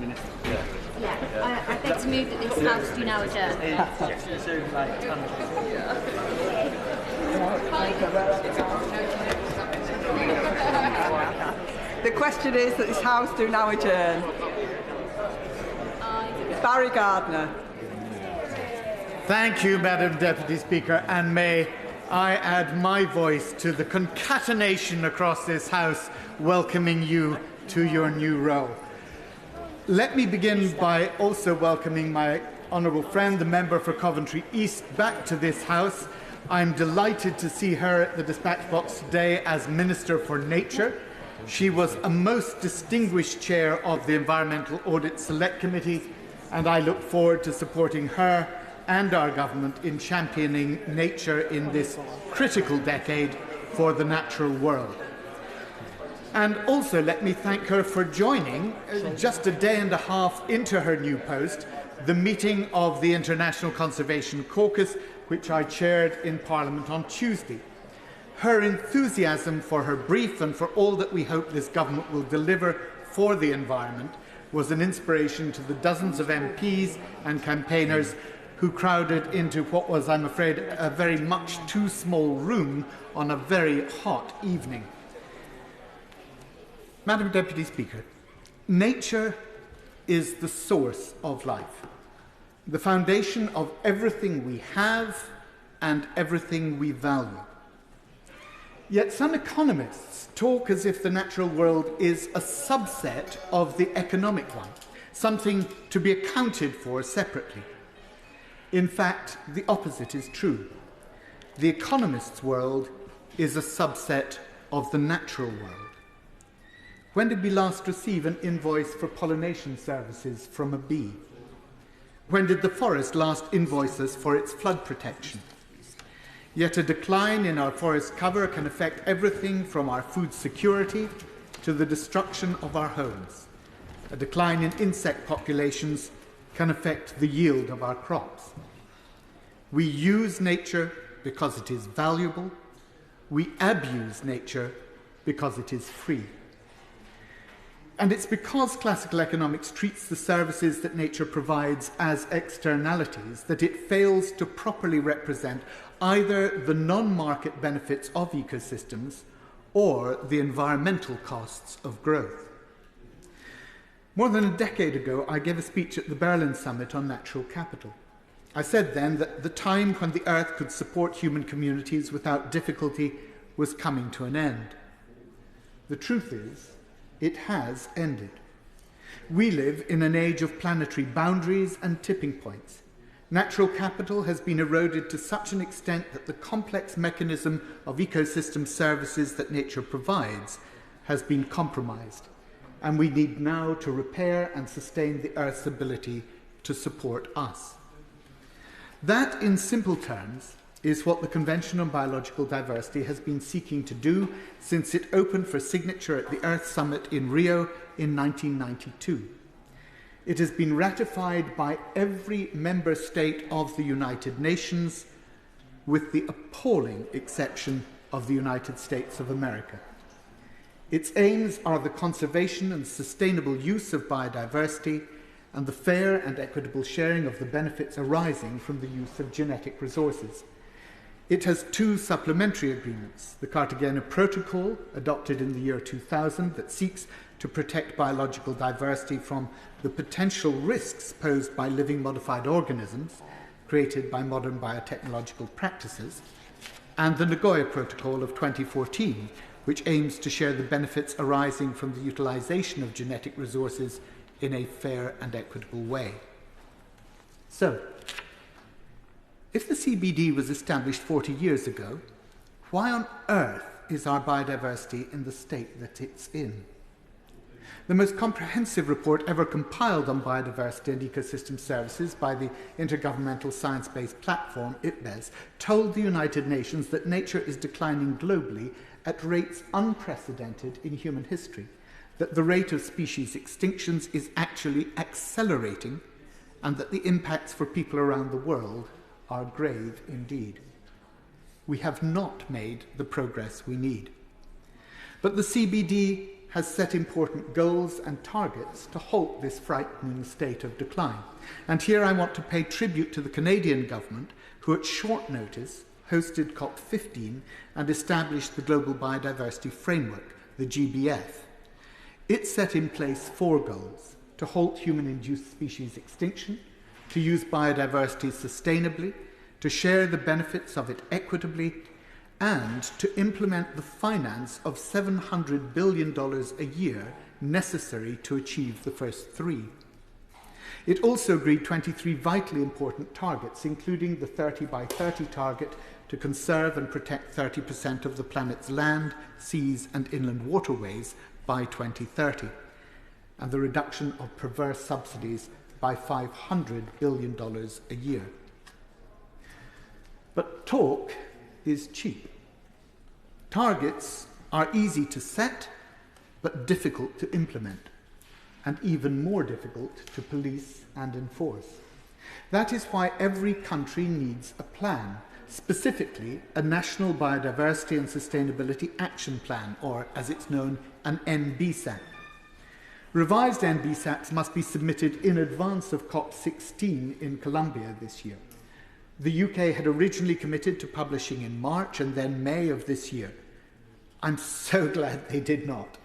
Minister. Yeah, I'd like to move that this House do now adjourn. The question is that this House do now adjourn. Barry Gardiner. Thank you, Madam Deputy Speaker, and may I add my voice to the concatenation across this House welcoming you to your new role. Let me begin by also welcoming my honourable friend, the member for Coventry East, back to this House. I'm delighted to see her at the dispatch box today as Minister for Nature. She was a most distinguished chair of the Environmental Audit Select Committee, and I look forward to supporting her and our government in championing nature in this critical decade for the natural world. And also let me thank her for joining, just a day and a half into her new post, the meeting of the International Conservation Caucus, which I chaired in Parliament on Tuesday. Her enthusiasm for her brief and for all that we hope this government will deliver for the environment was an inspiration to the dozens of MPs and campaigners who crowded into what was, I'm afraid, a very much too small room on a very hot evening. Madam Deputy Speaker, nature is the source of life, the foundation of everything we have and everything we value. Yet some economists talk as if the natural world is a subset of the economic one, something to be accounted for separately. In fact, the opposite is true. The economist's world is a subset of the natural world. When did we last receive an invoice for pollination services from a bee? When did the forest last invoice us for its flood protection? Yet a decline in our forest cover can affect everything from our food security to the destruction of our homes. A decline in insect populations can affect the yield of our crops. We use nature because it is valuable. We abuse nature because it is free. And it's because classical economics treats the services that nature provides as externalities that it fails to properly represent either the non-market benefits of ecosystems or the environmental costs of growth. More than a decade ago, I gave a speech at the Berlin Summit on natural capital. I said then that the time when the earth could support human communities without difficulty was coming to an end. The truth is, it has ended. We live in an age of planetary boundaries and tipping points. Natural capital has been eroded to such an extent that the complex mechanism of ecosystem services that nature provides has been compromised, and we need now to repair and sustain the Earth's ability to support us. That, in simple terms, is what the Convention on Biological Diversity has been seeking to do since it opened for signature at the Earth Summit in Rio in 1992. It has been ratified by every member state of the United Nations, with the appalling exception of the United States of America. Its aims are the conservation and sustainable use of biodiversity and the fair and equitable sharing of the benefits arising from the use of genetic resources. It has two supplementary agreements, the Cartagena Protocol, adopted in the year 2000, that seeks to protect biological diversity from the potential risks posed by living modified organisms created by modern biotechnological practices, and the Nagoya Protocol of 2014, which aims to share the benefits arising from the utilization of genetic resources in a fair and equitable way. So, if the CBD was established 40 years ago, why on earth is our biodiversity in the state that it's in? The most comprehensive report ever compiled on biodiversity and ecosystem services by the Intergovernmental Science-Based Platform, IPBES, told the United Nations that nature is declining globally at rates unprecedented in human history, that the rate of species extinctions is actually accelerating, and that the impacts for people around the world are grave indeed. We have not made the progress we need. But the CBD has set important goals and targets to halt this frightening state of decline. And here I want to pay tribute to the Canadian government, who at short notice hosted COP15 and established the Global Biodiversity Framework, the GBF. It set in place 4 goals: to halt human-induced species extinction, to use biodiversity sustainably, to share the benefits of it equitably, and to implement the finance of $700 billion a year necessary to achieve the first 3. It also agreed 23 vitally important targets, including the 30 by 30 target to conserve and protect 30% of the planet's land, seas and inland waterways by 2030, and the reduction of perverse subsidies by $500 billion a year. But talk is cheap. Targets are easy to set, but difficult to implement, and even more difficult to police and enforce. That is why every country needs a plan, specifically a National Biodiversity and Sustainability Action Plan, or as it's known, an NBSAP. Revised NBSAPs must be submitted in advance of COP16 in Colombia this year. The UK had originally committed to publishing in March and then May of this year. I'm so glad they did not,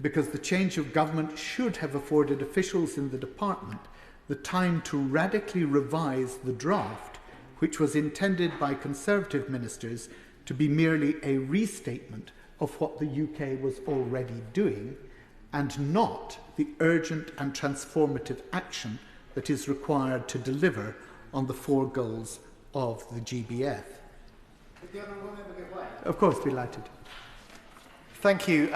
because the change of government should have afforded officials in the department the time to radically revise the draft, which was intended by Conservative ministers to be merely a restatement of what the UK was already doing, and not the urgent and transformative action that is required to deliver on the 4 goals of the GBF. Of course, delighted. Thank you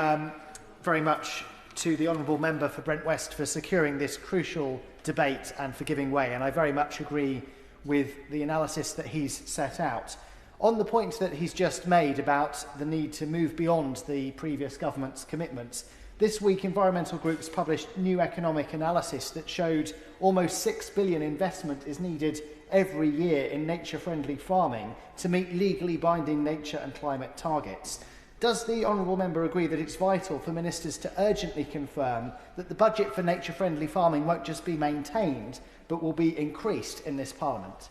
very much to the Honourable Member for Brent West for securing this crucial debate and for giving way, and I very much agree with the analysis that he's set out. On the point that he's just made about the need to move beyond the previous government's commitments, this week environmental groups published new economic analysis that showed almost $6 billion investment is needed every year in nature-friendly farming to meet legally binding nature and climate targets. Does the Honourable Member agree that it's vital for ministers to urgently confirm that the budget for nature-friendly farming won't just be maintained, but will be increased in this Parliament?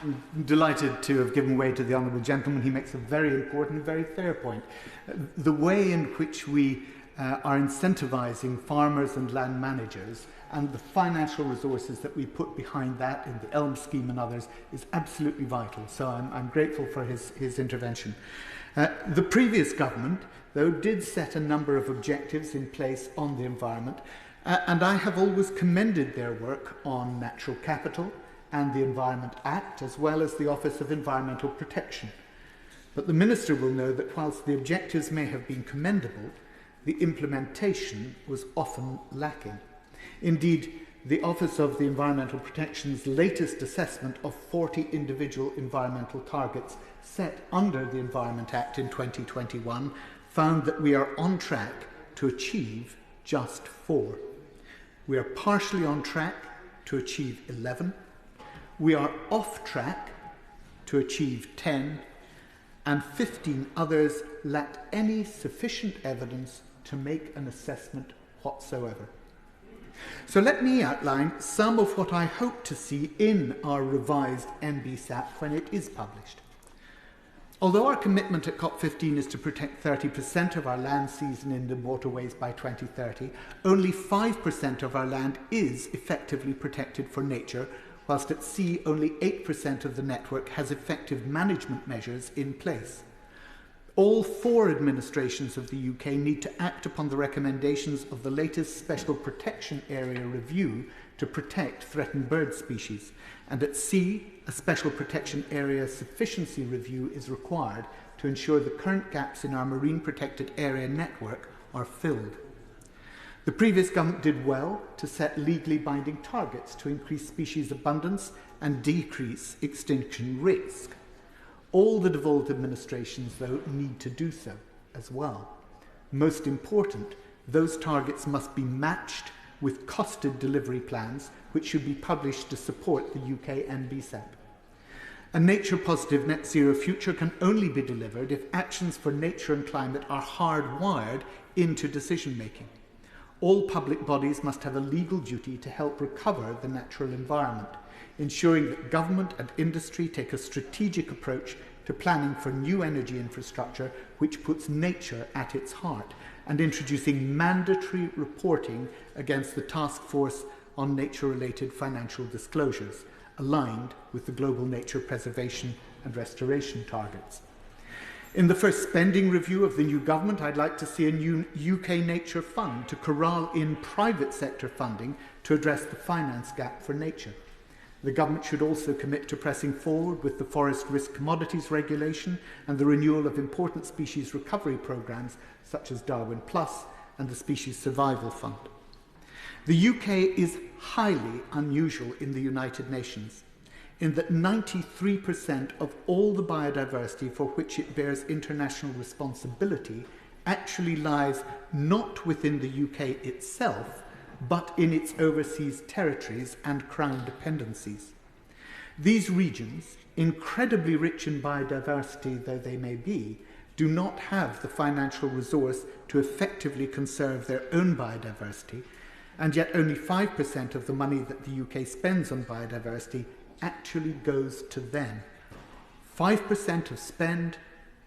I'm delighted to have given way to the Honourable Gentleman. He makes a very important, very fair point. The way in which we are incentivising farmers and land managers and the financial resources that we put behind that in the ELM scheme and others is absolutely vital. So I'm grateful for his intervention. The previous government, though, did set a number of objectives in place on the environment, and I have always commended their work on natural capital and the Environment Act, as well as the Office of Environmental Protection. But the Minister will know that whilst the objectives may have been commendable, the implementation was often lacking. Indeed, the Office of the Environmental Protection's latest assessment of 40 individual environmental targets set under the Environment Act in 2021 found that we are on track to achieve just 4. We are partially on track to achieve 11. We are off track to achieve 10, and 15 others lack any sufficient evidence to make an assessment whatsoever. So let me outline some of what I hope to see in our revised NBSAP when it is published. Although our commitment at COP15 is to protect 30% of our land, seas and inland waterways by 2030, only 5% of our land is effectively protected for nature, whilst at sea only 8% of the network has effective management measures in place. All 4 administrations of the UK need to act upon the recommendations of the latest Special Protection Area Review to protect threatened bird species, and at sea, a Special Protection Area Sufficiency Review is required to ensure the current gaps in our marine protected area network are filled. The previous government did well to set legally binding targets to increase species abundance and decrease extinction risk. All the devolved administrations, though, need to do so as well. Most important, those targets must be matched with costed delivery plans, which should be published to support the UK NBSAP. A nature-positive net zero future can only be delivered if actions for nature and climate are hardwired into decision-making. All public bodies must have a legal duty to help recover the natural environment, ensuring that government and industry take a strategic approach to planning for new energy infrastructure which puts nature at its heart, and introducing mandatory reporting against the Task Force on Nature-related Financial Disclosures, aligned with the global nature preservation and restoration targets. In the first spending review of the new government, I'd like to see a new UK Nature Fund to corral in private sector funding to address the finance gap for nature. The government should also commit to pressing forward with the Forest Risk Commodities Regulation and the renewal of important species recovery programmes such as Darwin Plus and the Species Survival Fund. The UK is highly unusual in the United Nations in that 93% of all the biodiversity for which it bears international responsibility actually lies not within the UK itself, but in its overseas territories and crown dependencies. These regions, incredibly rich in biodiversity though they may be, do not have the financial resource to effectively conserve their own biodiversity, and yet only 5% of the money that the UK spends on biodiversity actually goes to them. 5% of spend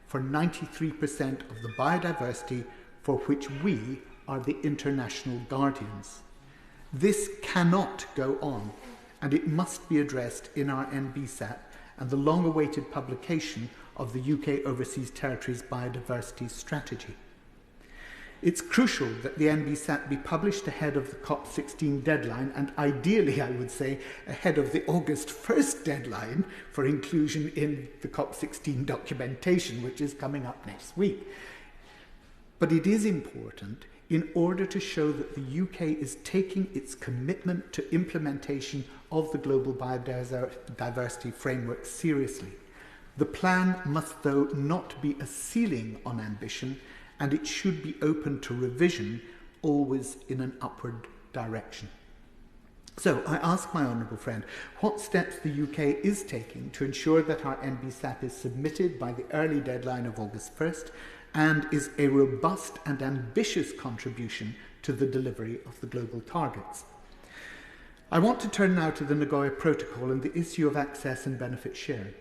for 93% of the biodiversity for which we are the international guardians. This cannot go on, and it must be addressed in our NBSAT and the long-awaited publication of the UK Overseas Territories Biodiversity Strategy. It's crucial that the NBSAT be published ahead of the COP16 deadline, and ideally, I would say, ahead of the August 1st deadline for inclusion in the COP16 documentation, which is coming up next week. But it is important in order to show that the UK is taking its commitment to implementation of the Global Biodiversity Framework seriously. The plan must, though, not be a ceiling on ambition, and it should be open to revision, always in an upward direction. So I ask my honourable friend what steps the UK is taking to ensure that our NBSAP is submitted by the early deadline of August 1st and is a robust and ambitious contribution to the delivery of the global targets. I want to turn now to the Nagoya Protocol and the issue of access and benefit sharing.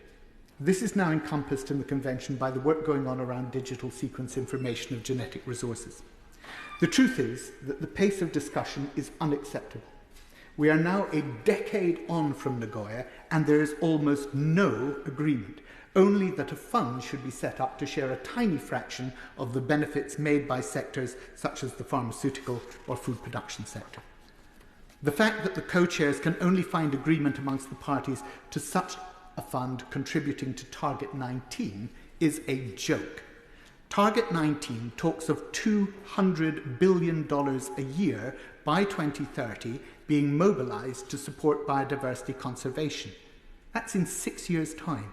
This is now encompassed in the Convention by the work going on around digital sequence information of genetic resources. The truth is that the pace of discussion is unacceptable. We are now a decade on from Nagoya, and there is almost no agreement, only that a fund should be set up to share a tiny fraction of the benefits made by sectors such as the pharmaceutical or food production sector. The fact that the co-chairs can only find agreement amongst the parties to such a fund contributing to Target 19 is a joke. Target 19 talks of $200 billion a year by 2030 being mobilised to support biodiversity conservation. That's in 6 years' time.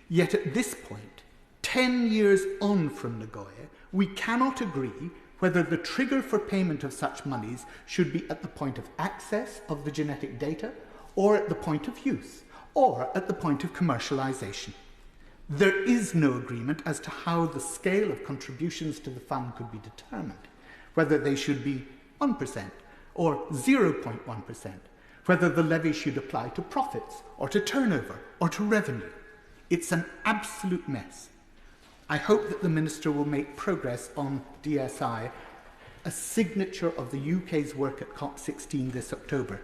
Yet at this point, 10 years on from Nagoya, we cannot agree whether the trigger for payment of such monies should be at the point of access of the genetic data, or at the point of use, or at the point of commercialisation. There is no agreement as to how the scale of contributions to the fund could be determined, whether they should be 1% or 0.1%, whether the levy should apply to profits or to turnover or to revenue. It's an absolute mess. I hope that the Minister will make progress on DSI, a signature of the UK's work at COP16 this October.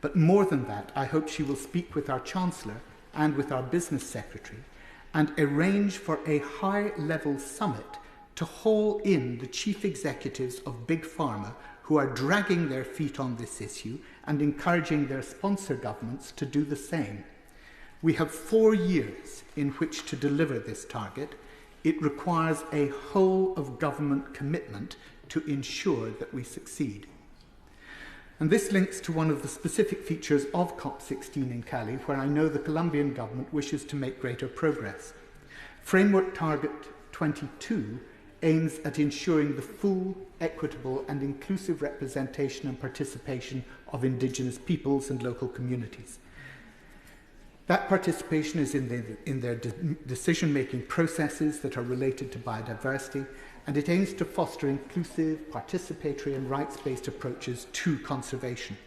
But more than that, I hope she will speak with our Chancellor and with our Business Secretary and arrange for a high-level summit to haul in the chief executives of Big Pharma who are dragging their feet on this issue and encouraging their sponsor governments to do the same. We have 4 years in which to deliver this target. It requires a whole-of-government commitment to ensure that we succeed. And this links to one of the specific features of COP16 in Cali, where I know the Colombian government wishes to make greater progress. Framework Target 22 aims at ensuring the full, equitable and inclusive representation and participation of indigenous peoples and local communities. That participation is in their decision-making processes that are related to biodiversity, and it aims to foster inclusive, participatory and rights-based approaches to conservation.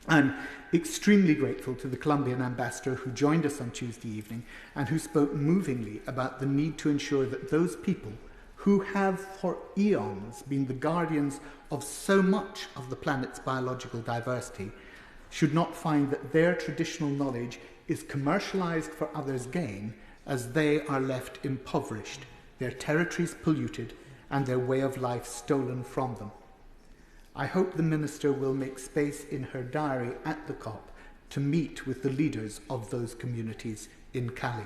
I'm extremely grateful to the Colombian ambassador who joined us on Tuesday evening and who spoke movingly about the need to ensure that those people who have for eons been the guardians of so much of the planet's biological diversity should not find that their traditional knowledge is commercialized for others' gain as they are left impoverished, their territories polluted, and their way of life stolen from them. I hope the Minister will make space in her diary at the COP to meet with the leaders of those communities in Cali.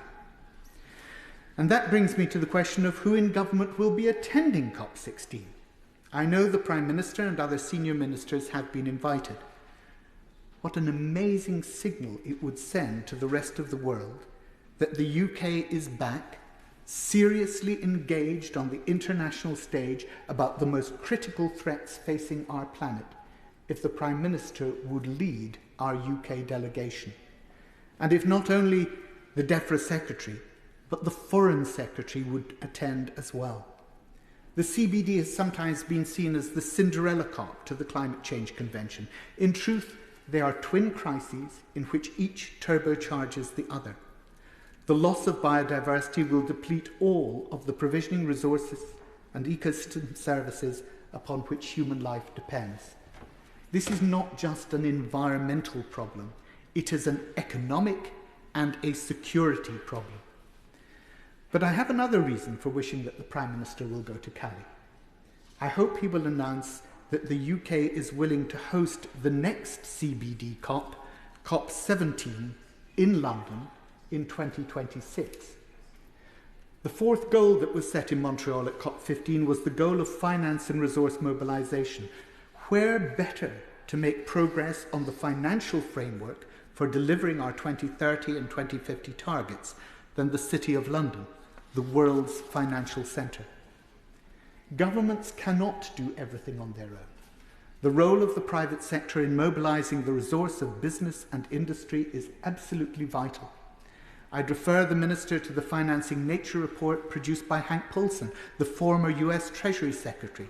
And that brings me to the question of who in government will be attending COP16. I know the Prime Minister and other senior ministers have been invited. What an amazing signal it would send to the rest of the world that the UK is back, seriously engaged on the international stage about the most critical threats facing our planet, if the Prime Minister would lead our UK delegation. And if not only the DEFRA Secretary, but the Foreign Secretary would attend as well. The CBD has sometimes been seen as the Cinderella COP to the Climate Change Convention. In truth, they are twin crises in which each turbocharges the other. The loss of biodiversity will deplete all of the provisioning resources and ecosystem services upon which human life depends. This is not just an environmental problem, it is an economic and a security problem. But I have another reason for wishing that the Prime Minister will go to Cali. I hope he will announce that the UK is willing to host the next CBD COP, COP17, in London in 2026. The fourth goal that was set in Montreal at COP15 was the goal of finance and resource mobilisation. Where better to make progress on the financial framework for delivering our 2030 and 2050 targets than the City of London, the world's financial centre? Governments cannot do everything on their own. The role of the private sector in mobilising the resource of business and industry is absolutely vital. I'd refer the Minister to the Financing Nature report produced by Hank Paulson, the former US Treasury Secretary.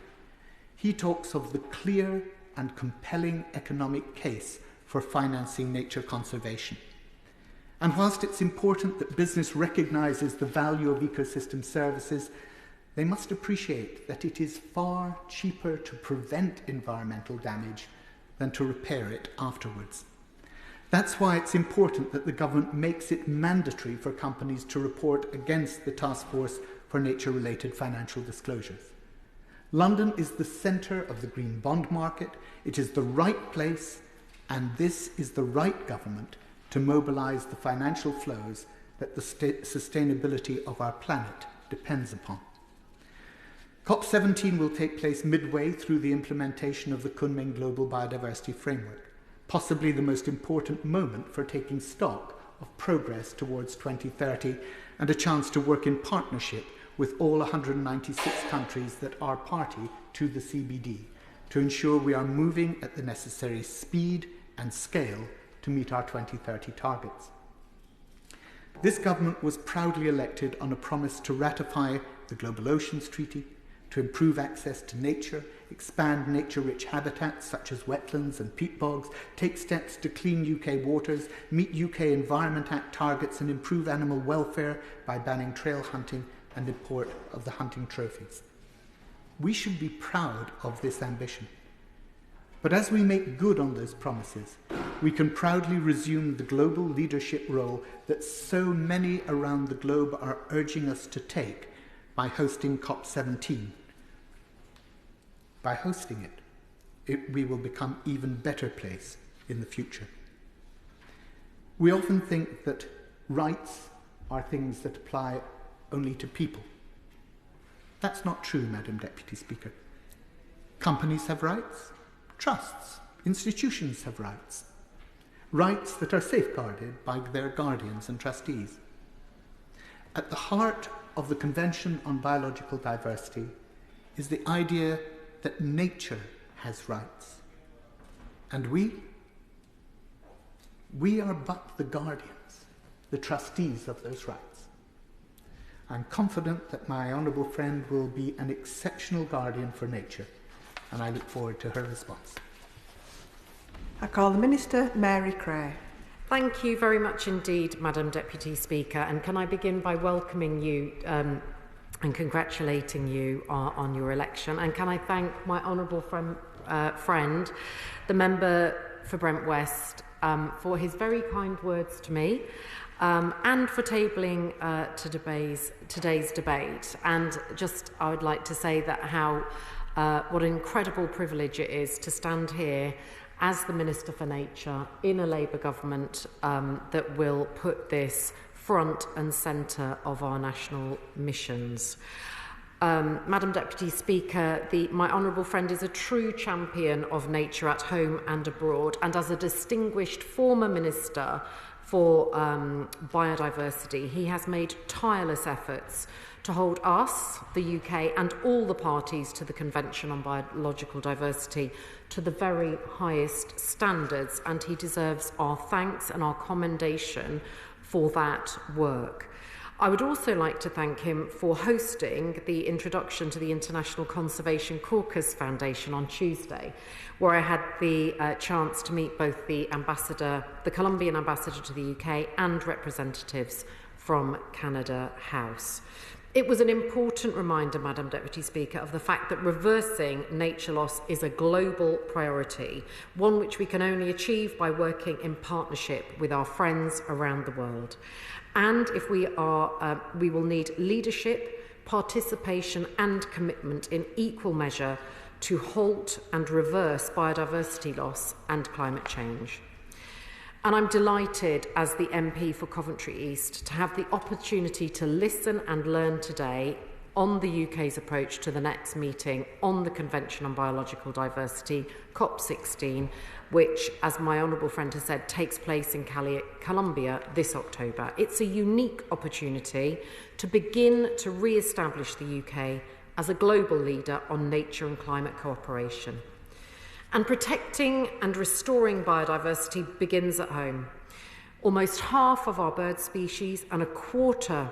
He talks of the clear and compelling economic case for financing nature conservation. And whilst it's important that business recognises the value of ecosystem services, they must appreciate that it is far cheaper to prevent environmental damage than to repair it afterwards. That's why it's important that the government makes it mandatory for companies to report against the Task Force for Nature-related Financial Disclosures. London is the centre of the green bond market, it is the right place, and this is the right government to mobilise the financial flows that the sustainability of our planet depends upon. COP17 will take place midway through the implementation of the Kunming Global Biodiversity Framework, possibly the most important moment for taking stock of progress towards 2030 and a chance to work in partnership with all 196 countries that are party to the CBD to ensure we are moving at the necessary speed and scale to meet our 2030 targets. This government was proudly elected on a promise to ratify the Global Oceans Treaty, to improve access to nature, expand nature-rich habitats such as wetlands and peat bogs, take steps to clean UK waters, meet UK Environment Act targets and improve animal welfare by banning trail hunting and import of the hunting trophies. We should be proud of this ambition. But as we make good on those promises, we can proudly resume the global leadership role that so many around the globe are urging us to take by hosting COP17. By hosting it, we will become an even better place in the future. We often think that rights are things that apply only to people. That's not true, Madam Deputy Speaker. Companies have rights, trusts, institutions have rights, rights that are safeguarded by their guardians and trustees. At the heart of the Convention on Biological Diversity is the idea that nature has rights. And we are but the guardians. the trustees of those rights. I'm confident that my honourable friend will be an exceptional guardian for nature, and I look forward to her response. I call the Minister, Mary Cray. Thank you very much indeed, Madam Deputy Speaker. And can I begin by welcoming you and congratulating you on your election. And can I thank my honourable friend, the member for Brent West, for his very kind words to me and for tabling today's debate. And just I would like to say that what an incredible privilege it is to stand here as the Minister for Nature in a Labour government that will put this front and centre of our national missions. Madam Deputy Speaker, my honourable friend is a true champion of nature at home and abroad, and as a distinguished former Minister for biodiversity, he has made tireless efforts to hold us, the UK, and all the parties to the Convention on Biological Diversity to the very highest standards, and he deserves our thanks and our commendation for that work. I would also like to thank him for hosting the introduction to the International Conservation Caucus Foundation on Tuesday, where I had the chance to meet both the Colombian ambassador to the UK and representatives from Canada House. It was an important reminder, Madam Deputy Speaker, of the fact that reversing nature loss is a global priority, one which we can only achieve by working in partnership with our friends around the world. And if we will need leadership, participation and commitment in equal measure to halt and reverse biodiversity loss and climate change. And I'm delighted, as the MP for Coventry East, to have the opportunity to listen and learn today on the UK's approach to the next meeting on the Convention on Biological Diversity, COP16, which, as my honourable friend has said, takes place in Colombia this October. It's a unique opportunity to begin to re-establish the UK as a global leader on nature and climate cooperation. And protecting and restoring biodiversity begins at home. Almost half of our bird species and a quarter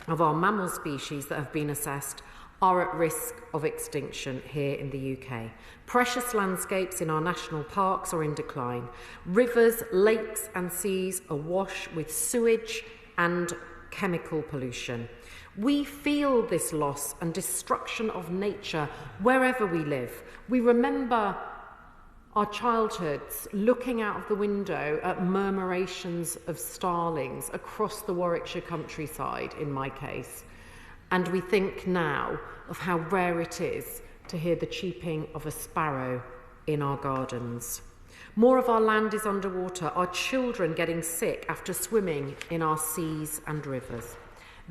of our mammal species that have been assessed are at risk of extinction here in the UK. Precious landscapes in our national parks are in decline. Rivers, lakes and seas are awash with sewage and chemical pollution. We feel this loss and destruction of nature wherever we live. We remember our childhoods looking out of the window at murmurations of starlings across the Warwickshire countryside, in my case. And we think now of how rare it is to hear the cheeping of a sparrow in our gardens. More of our land is underwater, our children getting sick after swimming in our seas and rivers.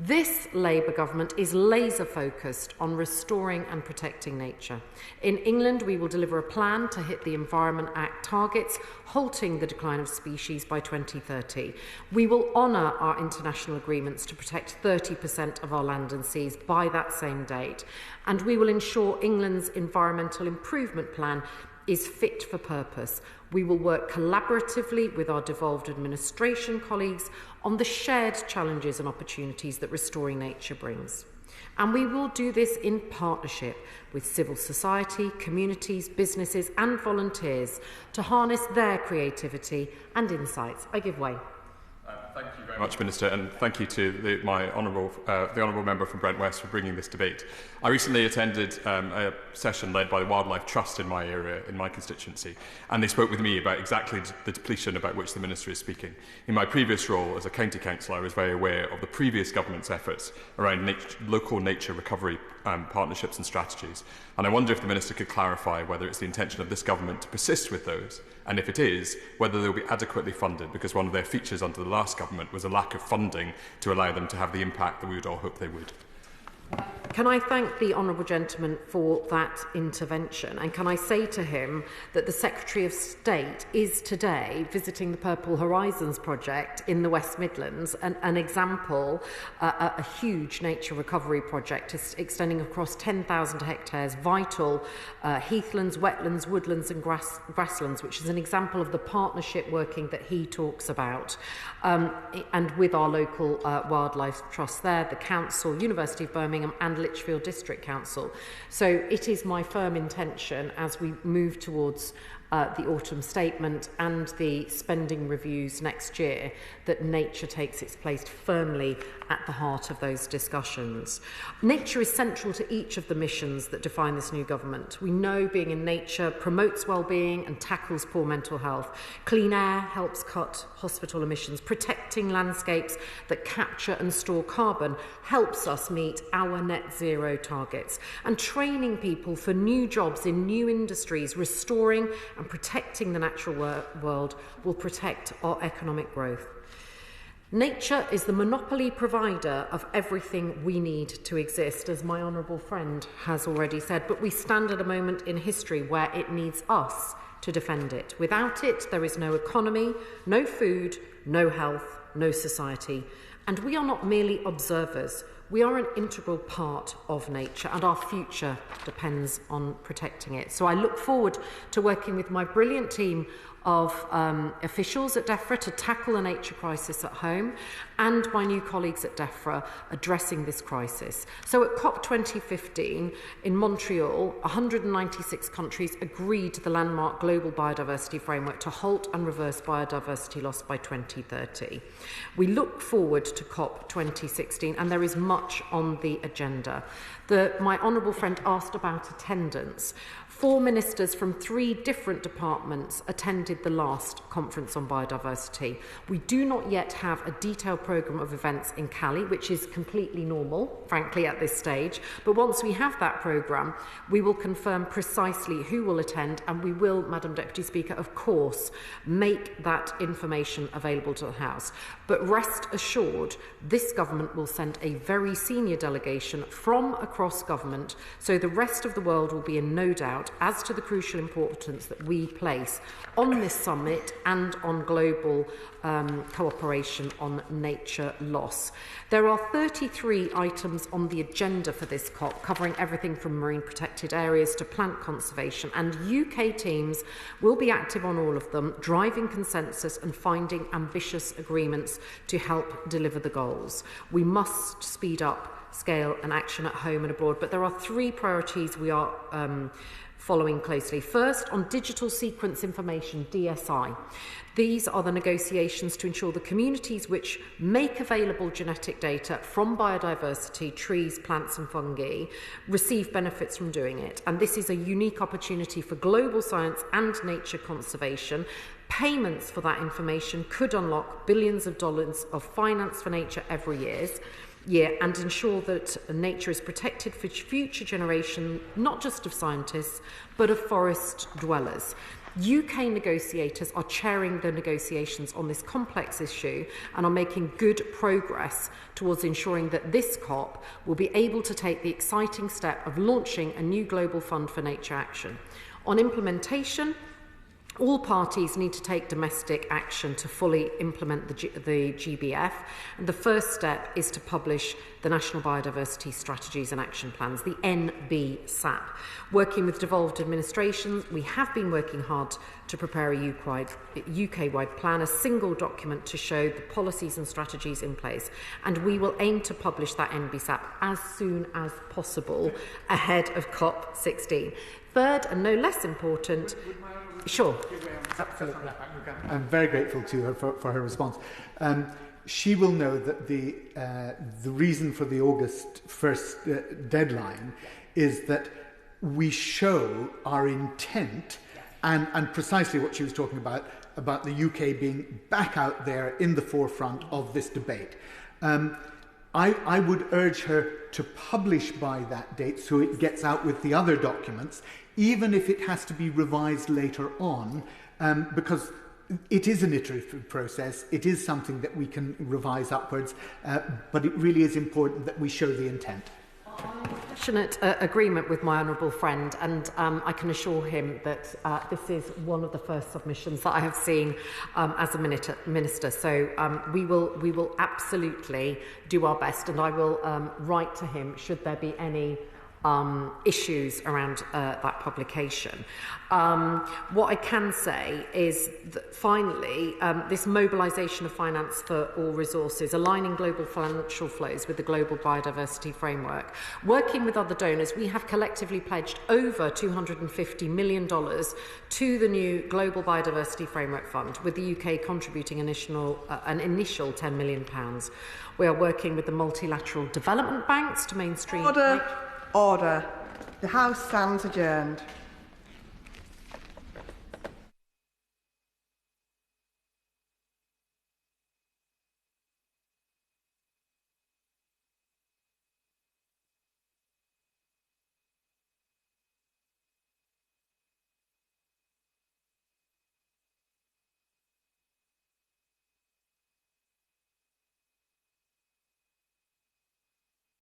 This Labour government is laser-focused on restoring and protecting nature. In England, we will deliver a plan to hit the Environment Act targets, halting the decline of species by 2030. We will honour our international agreements to protect 30% of our land and seas by that same date. And we will ensure England's environmental improvement plan is fit for purpose. We will work collaboratively with our devolved administration colleagues on the shared challenges and opportunities that restoring nature brings. And we will do this in partnership with civil society, communities, businesses and volunteers to harness their creativity and insights. I give way. Thank you very much, Minister, and thank you to the honourable member from Brent West for bringing this debate. I recently attended a session led by the Wildlife Trust in my area, in my constituency, and they spoke with me about exactly the depletion about which the Minister is speaking. In my previous role as a county councillor, I was very aware of the previous government's efforts around local nature recovery partnerships and strategies, and I wonder if the Minister could clarify whether it's the intention of this government to persist with those, and if it is, whether they'll be adequately funded, because one of their features under the last government was a lack of funding to allow them to have the impact that we would all hope they would. Can I thank the honourable gentleman for that intervention, and can I say to him that the Secretary of State is today visiting the Purple Horizons project in the West Midlands, an example, a huge nature recovery project extending across 10,000 hectares, vital heathlands, wetlands, woodlands and grasslands, which is an example of the partnership working that he talks about, and with our local wildlife trust there, the Council, University of Birmingham and Lichfield District Council. So it is my firm intention as we move towards the autumn statement and the spending reviews next year that nature takes its place firmly at the heart of those discussions. Nature is central to each of the missions that define this new government. We know being in nature promotes well-being and tackles poor mental health. Clean air helps cut hospital emissions. Protecting landscapes that capture and store carbon helps us meet our net zero targets. And training people for new jobs in new industries, restoring and protecting the natural world will protect our economic growth. Nature is the monopoly provider of everything we need to exist, as my honourable friend has already said, but we stand at a moment in history where it needs us to defend it. Without it, there is no economy, no food, no health, no society. And we are not merely observers. We are an integral part of nature, and our future depends on protecting it. So I look forward to working with my brilliant team of officials at DEFRA to tackle the nature crisis at home, and my new colleagues at DEFRA addressing this crisis. So at COP 2015 in Montreal, 196 countries agreed to the landmark Global Biodiversity Framework to halt and reverse biodiversity loss by 2030. We look forward to COP 2016, and there is much on the agenda. My honourable friend asked about attendance. 4 ministers from 3 different departments attended the last conference on biodiversity. We do not yet have a detailed programme of events in Cali, which is completely normal, frankly, at this stage. But once we have that programme, we will confirm precisely who will attend, and we will, Madam Deputy Speaker, of course, make that information available to the House. But rest assured, this government will send a very senior delegation from across government, so the rest of the world will be in no doubt as to the crucial importance that we place on this summit and on global cooperation on nature loss. There are 33 items on the agenda for this COP, covering everything from marine protected areas to plant conservation, and UK teams will be active on all of them, driving consensus and finding ambitious agreements to help deliver the goals. We must speed up scale and action at home and abroad, but there are 3 priorities we are following closely. First, on digital sequence information, DSI. These are the negotiations to ensure the communities which make available genetic data from biodiversity, trees, plants and fungi, receive benefits from doing it. And this is a unique opportunity for global science and nature conservation. Payments for that information could unlock billions of dollars of finance for nature every year and ensure that nature is protected for future generations, not just of scientists, but of forest dwellers. UK negotiators are chairing the negotiations on this complex issue and are making good progress towards ensuring that this COP will be able to take the exciting step of launching a new global fund for nature action. On implementation, all parties need to take domestic action to fully implement the GBF, and the first step is to publish the National Biodiversity Strategies and Action Plans, the NBSAP. Working with devolved administrations, we have been working hard to prepare a UK-wide plan, a single document to show the policies and strategies in place, and we will aim to publish that NBSAP as soon as possible ahead of COP 16. Third, and no less important, sure. Absolutely. I'm very grateful to her for her response. She will know that the reason for the August 1st deadline is that we show our intent and precisely what she was talking about the UK being back out there in the forefront of this debate. I would urge her to publish by that date so it gets out with the other documents, even if it has to be revised later on, because it is an iterative process. It is something that we can revise upwards, but it really is important that we show the intent. Passionate agreement with my honourable friend, and I can assure him that this is one of the first submissions that I have seen as a minister. So we will absolutely do our best, and I will write to him should there be any issues around that publication. What I can say is that finally, this mobilisation of finance for all resources, aligning global financial flows with the global biodiversity framework. Working with other donors, we have collectively pledged over $250 million to the new Global Biodiversity Framework Fund, with the UK contributing an initial £10 million. We are working with the multilateral development banks to mainstream... Order. The House stands adjourned.